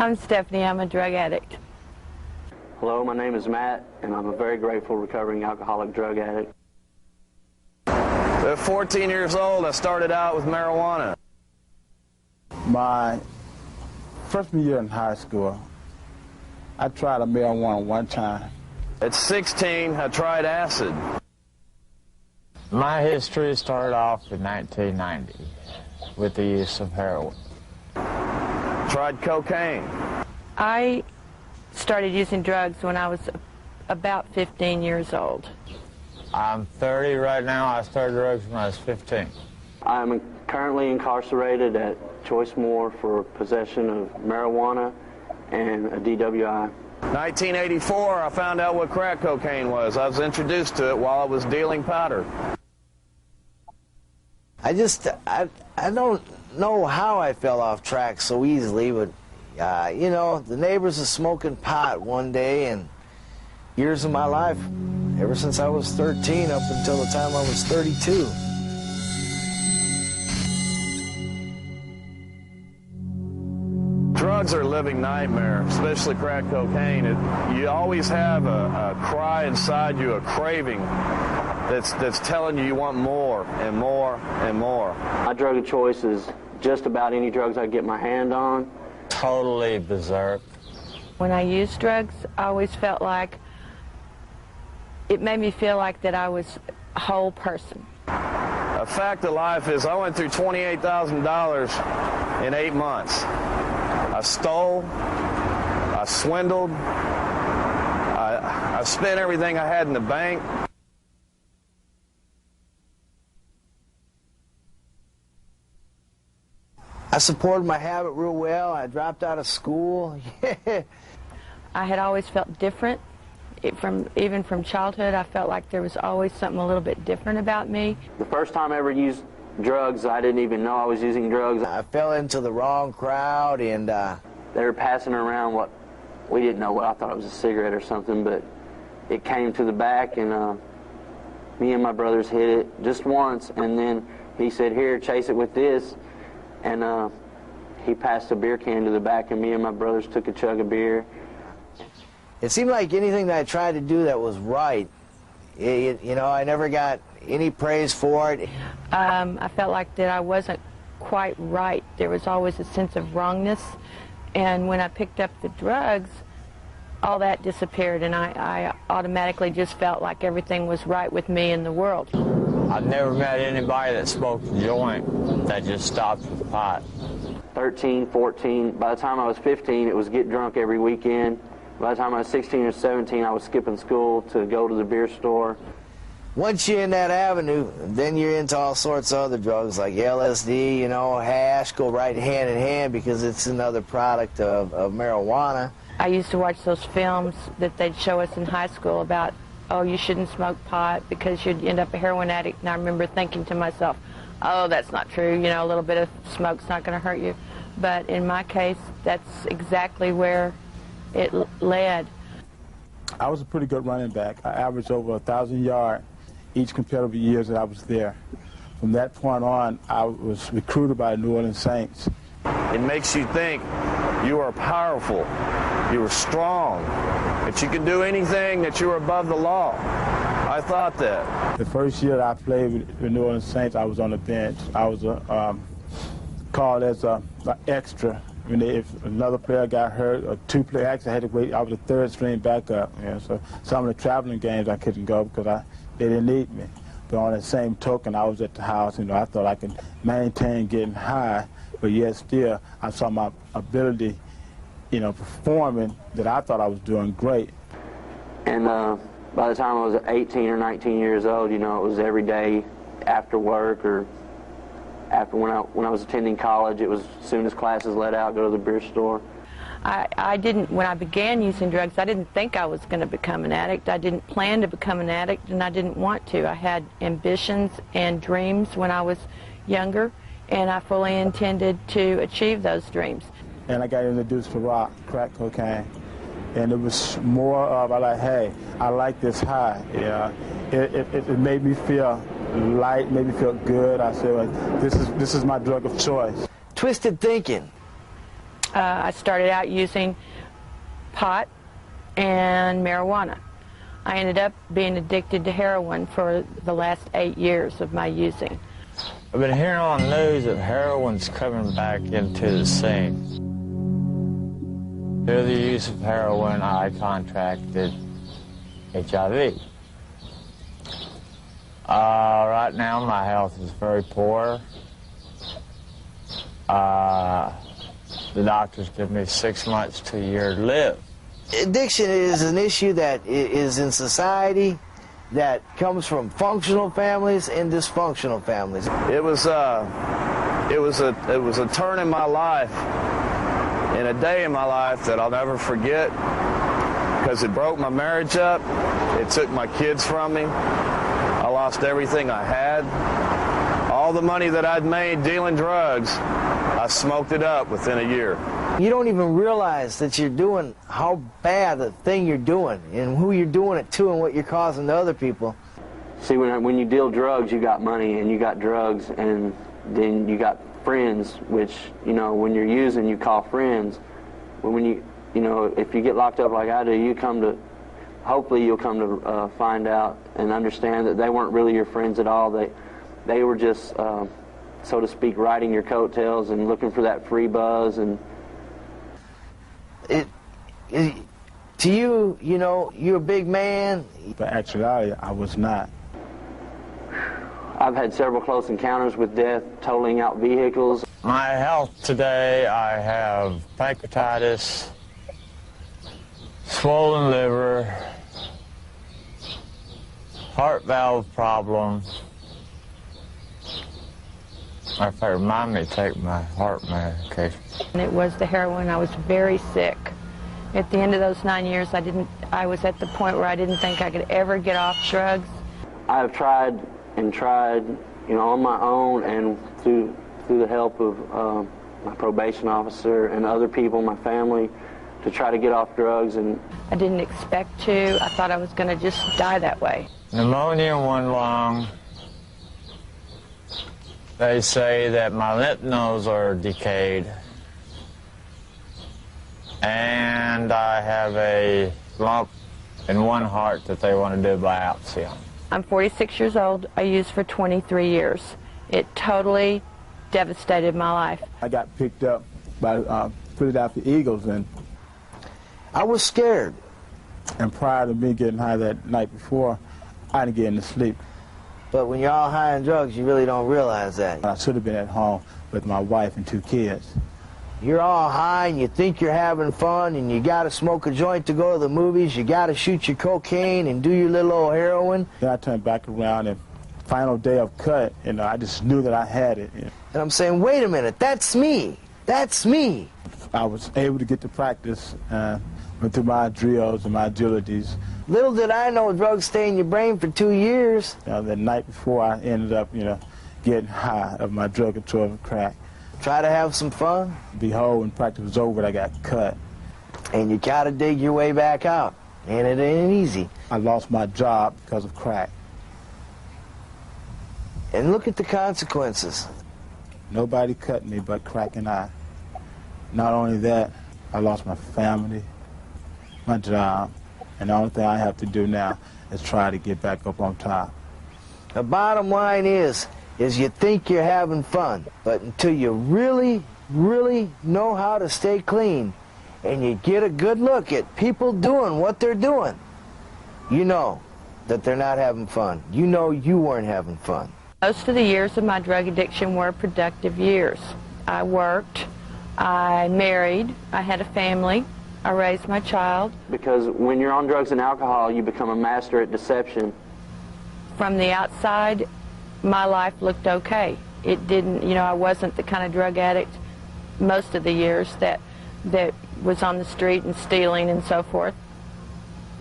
I'm Stephanie. I'm a drug addict. Hello, my name is Matt, and I'm a very grateful recovering alcoholic drug addict. At 14 years old, I started out with marijuana. My freshman year in high school, I tried a marijuana one time. At 16, I tried acid. My history started off in 1990 with the use of heroin. Tried cocaine. I started using drugs when I was about 15 years old. I'm 30 right now. I started drugs when I was 15. I'm currently incarcerated at Choice Moore for possession of marijuana and a DWI. 1984, I found out what crack cocaine was. I was introduced to it while I was dealing powder. I don't know how I fell off track so easily, but you know, the neighbors are smoking pot one day, and years of my life, ever since I was 13 up until the time I was 32. Drugs are a living nightmare, especially crack cocaine. You always have a cry inside you, a craving that's telling you want more and more and more. My drug of choice is just about any drugs I get my hand on. Totally berserk. When I used drugs, I always felt like it made me feel like that I was a whole person. A fact of life is I went through $28,000 in 8 months. I stole, I swindled, I spent everything I had in the bank. I supported my habit real well. I dropped out of school. I had always felt different. Even from childhood, I felt like there was always something a little bit different about me. The first time I ever used drugs, I didn't even know I was using drugs. I fell into the wrong crowd, and they were passing around what we didn't know. What I thought it was a cigarette or something, but it came to the back, and me and my brothers hit it just once, and then he said, "Here, chase it with this," and he passed a beer can to the back, and me and my brothers took a chug of beer. it seemed like anything that I tried to do that was right, you know, I never got any praise for it. I felt like that I wasn't quite right. There was always a sense of wrongness, and when I picked up the drugs, all that disappeared, and I automatically just felt like everything was right with me in the world. I've never met anybody that smoked a joint that just stopped with pot. 13, 14, by the time I was 15, it was get drunk every weekend. By the time I was 16 or 17, I was skipping school to go to the beer store. Once you're in that avenue, then you're into all sorts of other drugs like LSD, you know, hash, go right hand in hand because it's another product of marijuana. I used to watch those films that they'd show us in high school about, oh, you shouldn't smoke pot because you'd end up a heroin addict. And I remember thinking to myself, oh, that's not true. You know, a little bit of smoke's not going to hurt you. But in my case, that's exactly where it led. I was a pretty good running back. I averaged over 1,000 yards each competitive years that I was there. From that point on, I was recruited by the New Orleans Saints. It makes you think you are powerful, you are strong, that you can do anything, that you are above the law. I thought that. The first year that I played with the New Orleans Saints, I was on the bench. I was called as an extra. I mean, if another player got hurt, or two players, actually I had to wait. I was a third string backup. You know, so some of the traveling games I couldn't go because they didn't need me. But on the same token, I was at the house. You know, I thought I could maintain getting high, but yet still, I saw my ability, you know, performing that I thought I was doing great. And by the time I was 18 or 19 years old, you know, it was every day after work or after when I was attending college. It was as soon as classes let out, go to the beer store. I didn't, when I began using drugs, I didn't think I was going to become an addict. I didn't plan to become an addict, and I didn't want to. I had ambitions and dreams when I was younger, and I fully intended to achieve those dreams. And I got introduced to rock, crack cocaine. And it was more of, hey, I like this high. Yeah, it made me feel light, made me feel good. I said, well, this is my drug of choice. Twisted thinking. I started out using pot and marijuana. I ended up being addicted to heroin for the last 8 years of my using. I've been hearing on the news that heroin's coming back into the scene. Through the use of heroin, I contracted HIV. Right now, my health is very poor. The doctors give me 6 months to a year to live. Addiction is an issue that is in society that comes from functional families and dysfunctional families. It was a turn in my life, in a day in my life that I'll never forget, because it broke my marriage up. It took my kids from me. I lost everything I had. All the money that I'd made dealing drugs, I smoked it up within a year. You don't even realize that you're doing how bad the thing you're doing and who you're doing it to and what you're causing to other people. See, when you deal drugs, you got money and you got drugs, and then you got friends, which, you know, when you're using, you call friends. But when you know, if you get locked up like I do, hopefully you'll come to find out and understand that they weren't really your friends at all. They were just, so to speak, riding your coattails and looking for that free buzz. And to you, you know, you're a big man. But actually, I was not. I've had several close encounters with death, totaling out vehicles. My health today, I have pancreatitis, swollen liver, heart valve problem. Matter of fact, remind me to take my heart medication. And it was the heroin. I was very sick. At the end of those 9 years, I was at the point where I didn't think I could ever get off drugs. I've tried and tried, you know, on my own and through the help of my probation officer and other people, my family, to try to get off drugs. And I didn't expect to. I thought I was going to just die that way. Pneumonia in one lung. They say that my lymph nodes are decayed. And I have a lump in one heart that they want to do a biopsy on. I'm 46 years old. I used for 23 years. It totally devastated my life. I got picked up by Philadelphia Eagles, and I was scared. And prior to me getting high that night before, I didn't get into sleep. But when you're all high on drugs, you really don't realize that. I should have been at home with my wife and 2 kids. You're all high and you think you're having fun and you got to smoke a joint to go to the movies. You got to shoot your cocaine and do your little old heroin. Then I turned back around, and final day of cut, and I just knew that I had it. And I'm saying, wait a minute, that's me. That's me. I was able to get to practice through my drills and my agilities. Little did I know drugs stay in your brain for 2 years. The night before, I ended up, getting high of my drug control and crack. Try to have some fun. Behold, when practice was over, I got cut. And you gotta dig your way back out. And it ain't easy. I lost my job because of crack. And look at the consequences. Nobody cut me but crack and I. Not only that, I lost my family, my job, and the only thing I have to do now is try to get back up on top. The bottom line is you think you're having fun, but until you really, really know how to stay clean and you get a good look at people doing what they're doing, you know that they're not having fun. You know you weren't having fun. Most of the years of my drug addiction were productive years. I worked, I married, I had a family, I raised my child. because when you're on drugs and alcohol, you become a master at deception. From the outside, my life looked okay. It didn't, I wasn't the kind of drug addict most of the years that was on the street and stealing and so forth.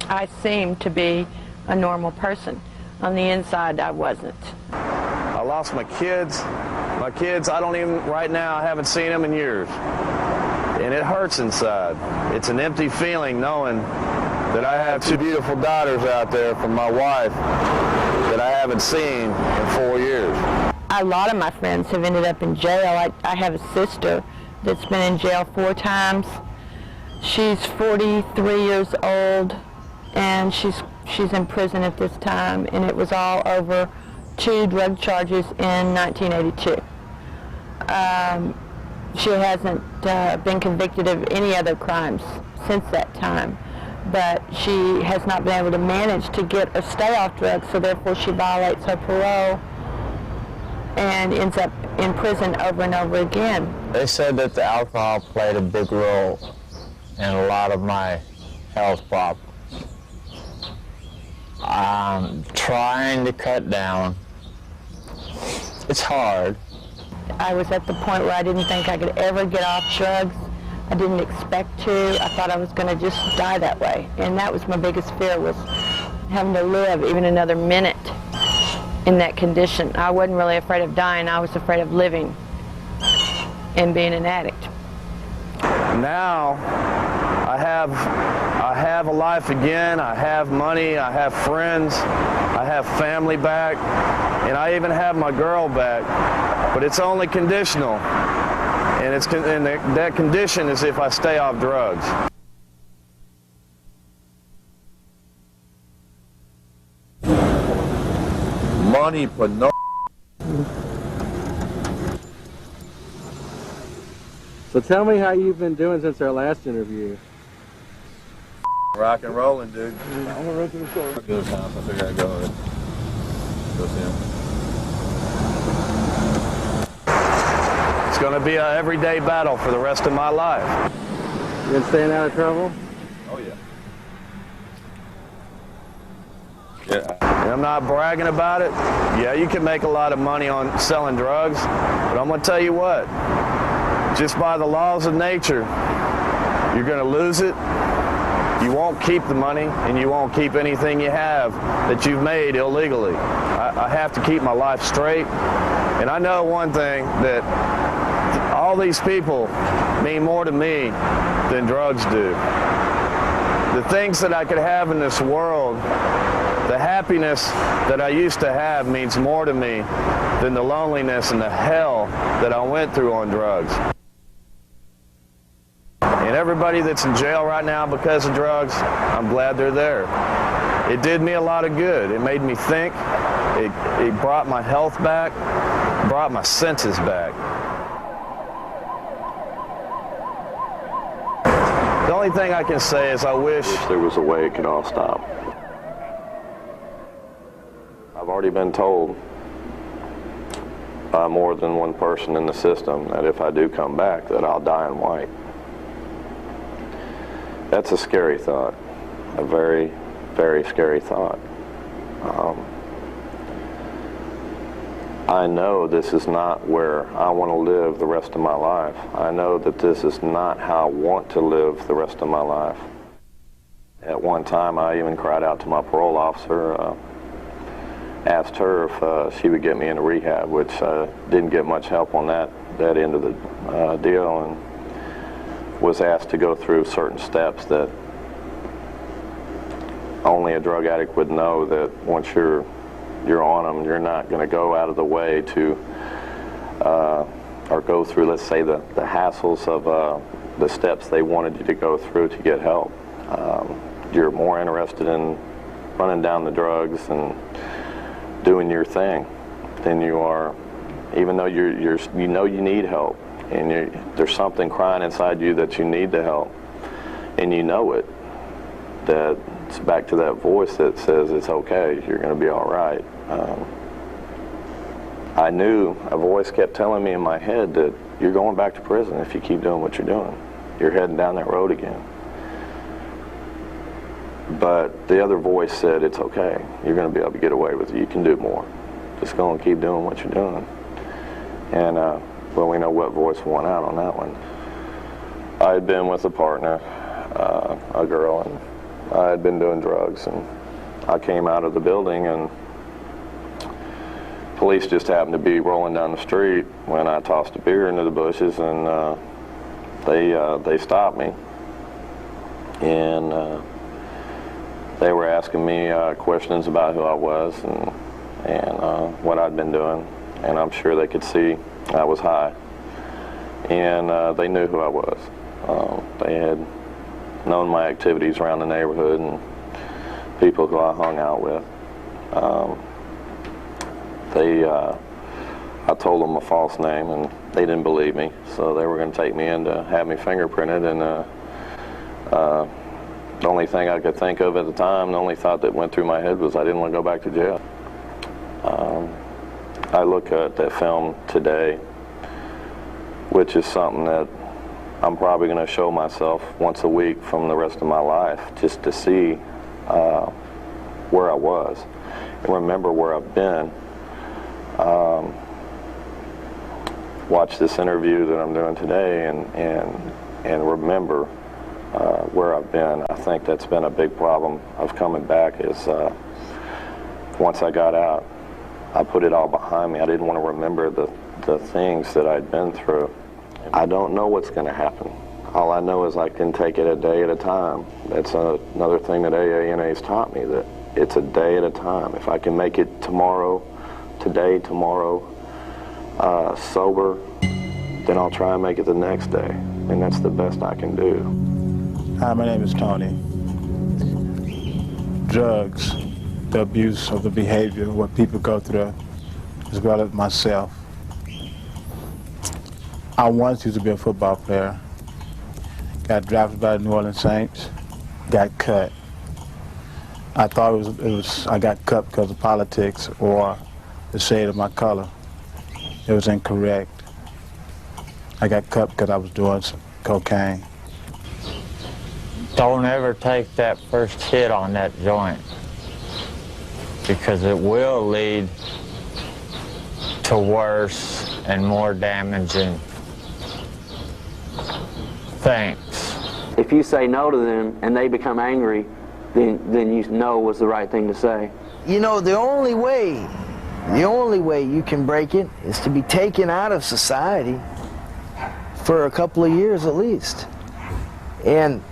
I seemed to be a normal person. On the inside, I wasn't. I lost my kids. My kids, right now, I haven't seen them in years. And it hurts inside. It's an empty feeling knowing that I have 2 beautiful daughters out there from my wife that I haven't seen in 4 years. A lot of my friends have ended up in jail. I have a sister that's been in jail 4 times. She's 43 years old, and she's in prison at this time, and it was all over 2 drug charges in 1982. She hasn't been convicted of any other crimes since that time, but she has not been able to manage to get or stay off drugs, so therefore she violates her parole and ends up in prison over and over again. They said that the alcohol played a big role in a lot of my health problems. I'm trying to cut down. It's hard. I was at the point where I didn't think I could ever get off drugs. I didn't expect to. I thought I was going to just die that way. And that was my biggest fear, was having to live even another minute in that condition. I wasn't really afraid of dying. I was afraid of living and being an addict. Now I have a life again. I have money. I have friends. I have family back. And I even have my girl back. But it's only conditional. And that condition is if I stay off drugs. Money for no. So tell me how you've been doing since our last interview. Rock and rolling, dude. I'm gonna run to the store. Good time, so I figured I'd go ahead. Go see him. It's going to be an everyday battle for the rest of my life. You been staying out of trouble? Oh, yeah. Yeah. And I'm not bragging about it. Yeah, you can make a lot of money on selling drugs, but I'm going to tell you what. Just by the laws of nature, you're going to lose it. You won't keep the money, and you won't keep anything you have that you've made illegally. I have to keep my life straight. And I know one thing, that all these people mean more to me than drugs do. The things that I could have in this world, the happiness that I used to have, means more to me than the loneliness and the hell that I went through on drugs. And everybody that's in jail right now because of drugs, I'm glad they're there. It did me a lot of good. It made me think. It brought my health back, brought my senses back. The only thing I can say is I wish there was a way it could all stop. I've already been told by more than one person in the system that if I do come back, that I'll die in white. That's a scary thought, a very, very scary thought. I know this is not where I want to live the rest of my life. I know that this is not how I want to live the rest of my life. At one time, I even cried out to my parole officer, asked her if she would get me into rehab, which didn't get much help on that end of the deal, and was asked to go through certain steps that only a drug addict would know, that once you're on them, you're not going to go out of the way to or go through, let's say, the hassles of the steps they wanted you to go through to get help. You're more interested in running down the drugs and doing your thing than you are, even though you know you need help, and there's something crying inside you that you need the help, and you know it. That it's back to that voice that says it's okay, you're going to be all right. I knew a voice kept telling me in my head that you're going back to prison if you keep doing what you're doing. You're heading down that road again. But the other voice said, it's okay. You're going to be able to get away with it. You can do more. Just go and keep doing what you're doing. And, well, we know what voice won out on that one. I had been with a partner, a girl, and I had been doing drugs. And I came out of the building, and police just happened to be rolling down the street when I tossed a beer into the bushes, and they stopped me. And they were asking me questions about who I was and what I'd been doing, and I'm sure they could see I was high. and they knew who I was. They had known my activities around the neighborhood and people who I hung out with. I told them a false name, and they didn't believe me, so they were going to take me in to have me fingerprinted, and the only thing I could think of at the time, the only thought that went through my head was I didn't want to go back to jail. I look at that film today, which is something that I'm probably going to show myself once a week from the rest of my life, just to see where I was and remember where I've been. Watch this interview that I'm doing today and remember where I've been. I think that's been a big problem of coming back is once I got out, I put it all behind me. I didn't want to remember the things that I'd been through. I don't know what's going to happen. All I know is I can take it a day at a time. That's another thing that AANA has taught me, that it's a day at a time. If I can make it tomorrow, sober, then I'll try and make it the next day. And that's the best I can do. Hi, my name is Tony. Drugs, the abuse of the behavior, what people go through, as well as myself. I once used to be a football player. Got drafted by the New Orleans Saints, got cut. I thought I got cut because of politics or the shade of my color. It was incorrect. I got cut because I was doing some cocaine. Don't ever take that first hit on that joint, because it will lead to worse and more damaging things. If you say no to them and they become angry, then you know was the right thing to say. You know, the only way you can break it is to be taken out of society for a couple of years at least, and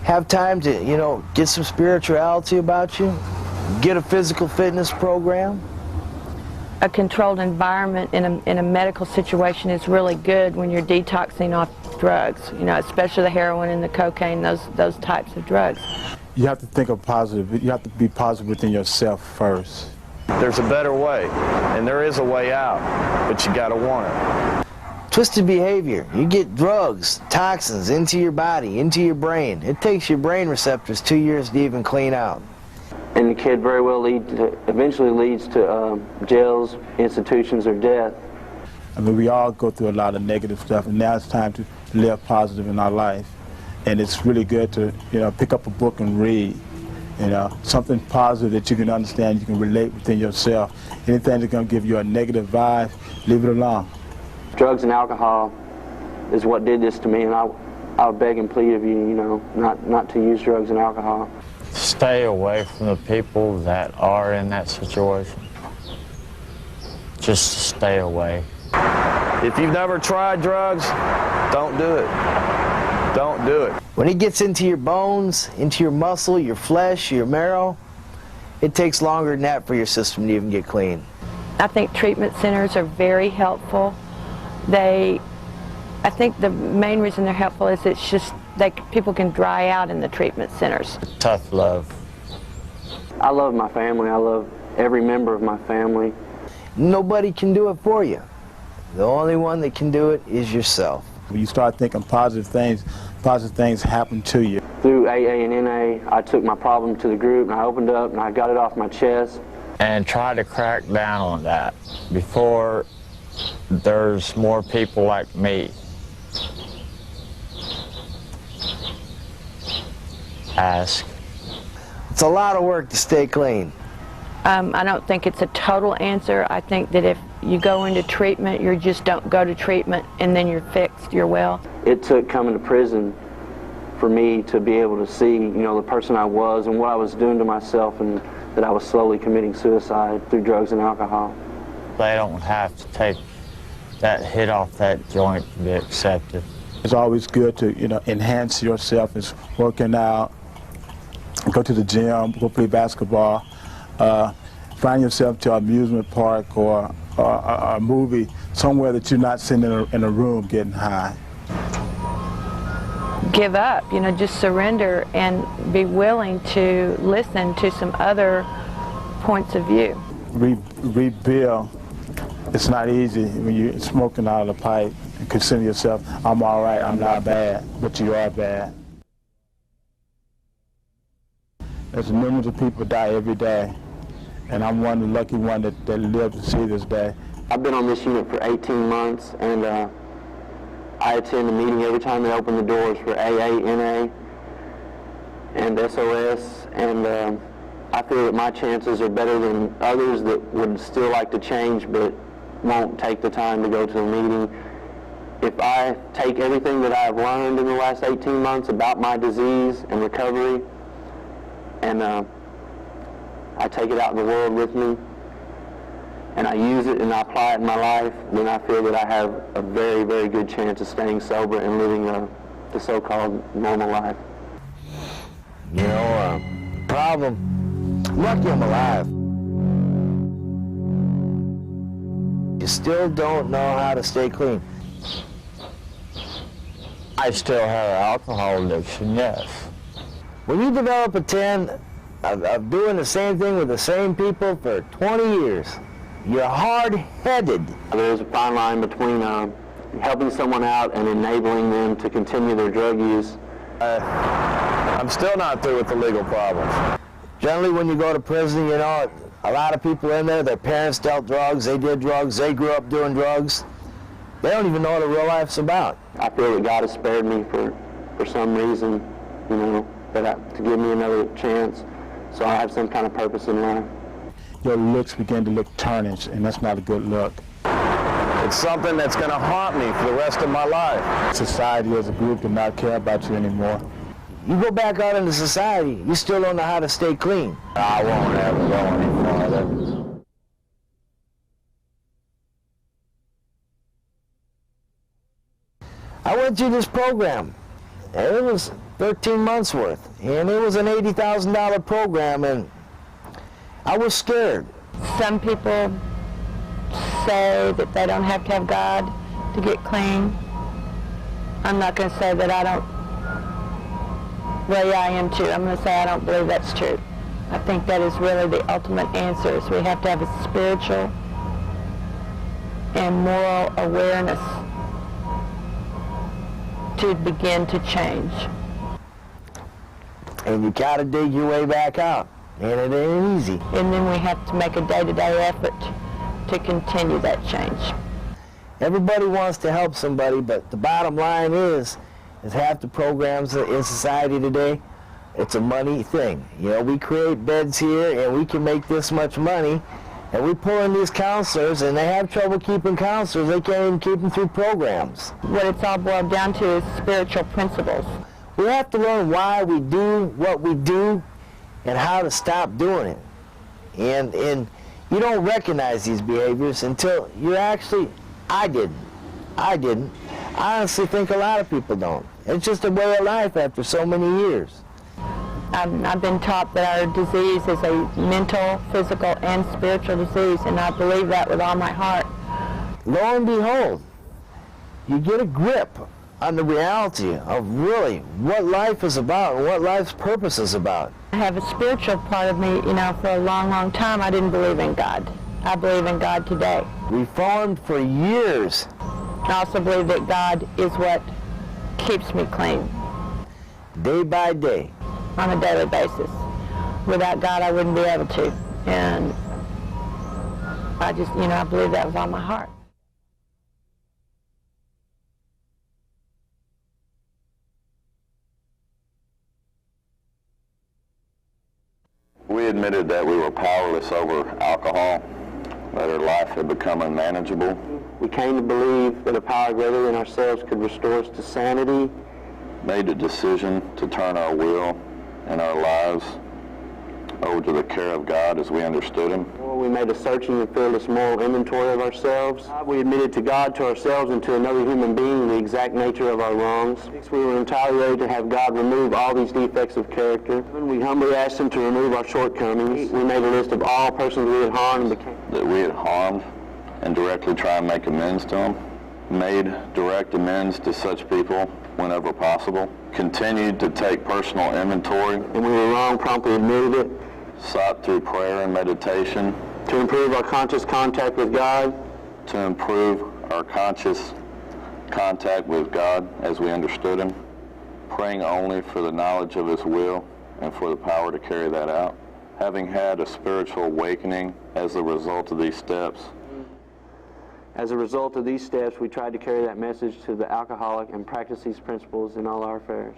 have time to, you know, get some spirituality about you, get a physical fitness program. A controlled environment in a medical situation is really good when you're detoxing off drugs, you know, especially the heroin and the cocaine, those types of drugs. You have to think of positive. You have to be positive within yourself first. There's a better way, and there is a way out, but you gotta want it. Twisted behavior. You get drugs, toxins into your body, into your brain. It takes your brain receptors 2 years to even clean out. And the kid very well eventually leads to jails, institutions, or death. I mean, we all go through a lot of negative stuff, and now it's time to live positive in our life. And it's really good to, you know, pick up a book and read. You know, something positive that you can understand, you can relate within yourself. Anything that's going to give you a negative vibe, leave it alone. Drugs and alcohol is what did this to me, and I would beg and plead of you, you know, not to use drugs and alcohol. Stay away from the people that are in that situation. Just stay away. If you've never tried drugs, don't do it. Don't do it. When it gets into your bones, into your muscle, your flesh, your marrow, it takes longer than that for your system to even get clean. I think treatment centers are very helpful. I think the main reason they're helpful is it's just people can dry out in the treatment centers. Tough love. I love my family. I love every member of my family. Nobody can do it for you. The only one that can do it is yourself. When you start thinking positive things happen to you. Through AA and NA, I took my problem to the group, and I opened up, and I got it off my chest. And try to crack down on that before there's more people like me. Ask. It's a lot of work to stay clean. I don't think it's a total answer. I think that if you go into treatment, you just don't go to treatment and then you're fixed, you're well. It took coming to prison for me to be able to see, you know, the person I was and what I was doing to myself, and that I was slowly committing suicide through drugs and alcohol. They don't have to take that hit off that joint to be accepted. It's always good to, you know, enhance yourself. It's working out, go to the gym, go play basketball, find yourself to an amusement park or a movie somewhere that you're not sitting in a room getting high. Give up, you know, just surrender and be willing to listen to some other points of view. Rebuild. It's not easy when you're smoking out of the pipe and consider yourself, I'm all right, I'm not bad, but you are bad. There's millions of people die every day, and I'm one of the lucky ones that lived to see this day. I've been on this unit for 18 months, and I attend a meeting every time they open the doors for AA, NA, and SOS, and I feel that my chances are better than others that would still like to change but won't take the time to go to a meeting. If I take everything that I've learned in the last 18 months about my disease and recovery, and I take it out in the world with me, and I use it and I apply it in my life, then I feel that I have a very, very good chance of staying sober and living the so-called normal life. You know, problem, lucky I'm alive. You still don't know how to stay clean. I still have an alcohol addiction, yes. When you develop a trend of doing the same thing with the same people for 20 years, you're hard-headed. There's a fine line between helping someone out and enabling them to continue their drug use. I'm still not through with the legal problems. Generally, when you go to prison, you know, a lot of people in there, their parents dealt drugs, they did drugs, they grew up doing drugs. They don't even know what a real life's about. I feel that God has spared me for some reason, you know, to give me another chance, so I have some kind of purpose in life. Your looks begin to look tarnished, and that's not a good look. It's something that's going to haunt me for the rest of my life. Society as a group does not care about you anymore. You go back out into society, you still don't know how to stay clean. I won't ever go any farther. I went through this program, and it was 13 months worth, and it was an $80,000 program, and I was scared. Some people say that they don't have to have God to get clean. I'm not going to say that I don't. Well, yeah, I am too. I'm going to say I don't believe that's true. I think that is really the ultimate answer. Is we have to have a spiritual and moral awareness to begin to change. And you got to dig your way back out, and it ain't easy. And then we have to make a day-to-day effort to continue that change. Everybody wants to help somebody, but the bottom line is half the programs in society today, it's a money thing. You know, we create beds here, and we can make this much money, and we pull in these counselors, and they have trouble keeping counselors. They can't even keep them through programs. What it's all boiled down to is spiritual principles. We have to learn why we do what we do and how to stop doing it. And you don't recognize these behaviors until you're actually, I didn't. I honestly think a lot of people don't. It's just a way of life after so many years. I've been taught that our disease is a mental, physical, and spiritual disease, and I believe that with all my heart. Lo and behold, you get a grip on the reality of really what life is about and what life's purpose is about. I have a spiritual part of me, you know, for a long, long time I didn't believe in God. I believe in God today. Reformed for years. I also believe that God is what keeps me clean. Day by day. On a daily basis. Without God, I wouldn't be able to. And I just, you know, I believe that with all my heart. We admitted that we were powerless over alcohol, that our life had become unmanageable. We came to believe that a power greater than ourselves could restore us to sanity. Made a decision to turn our will and our lives over to the care of God as we understood Him. We made a searching and fearless moral inventory of ourselves. We admitted to God, to ourselves, and to another human being the exact nature of our wrongs. We were entirely ready to have God remove all these defects of character. We humbly asked Him to remove our shortcomings. We made a list of all persons we had harmed. That we had harmed and directly try and make amends to them. Made direct amends to such people whenever possible. Continued to take personal inventory. And we were wrong, promptly admitted it. Sought through prayer and meditation. To improve our conscious contact with God. To improve our conscious contact with God as we understood Him. Praying only for the knowledge of His will and for the power to carry that out. Having had a spiritual awakening as a result of these steps. As a result of these steps, we tried to carry that message to the alcoholic and practice these principles in all our affairs.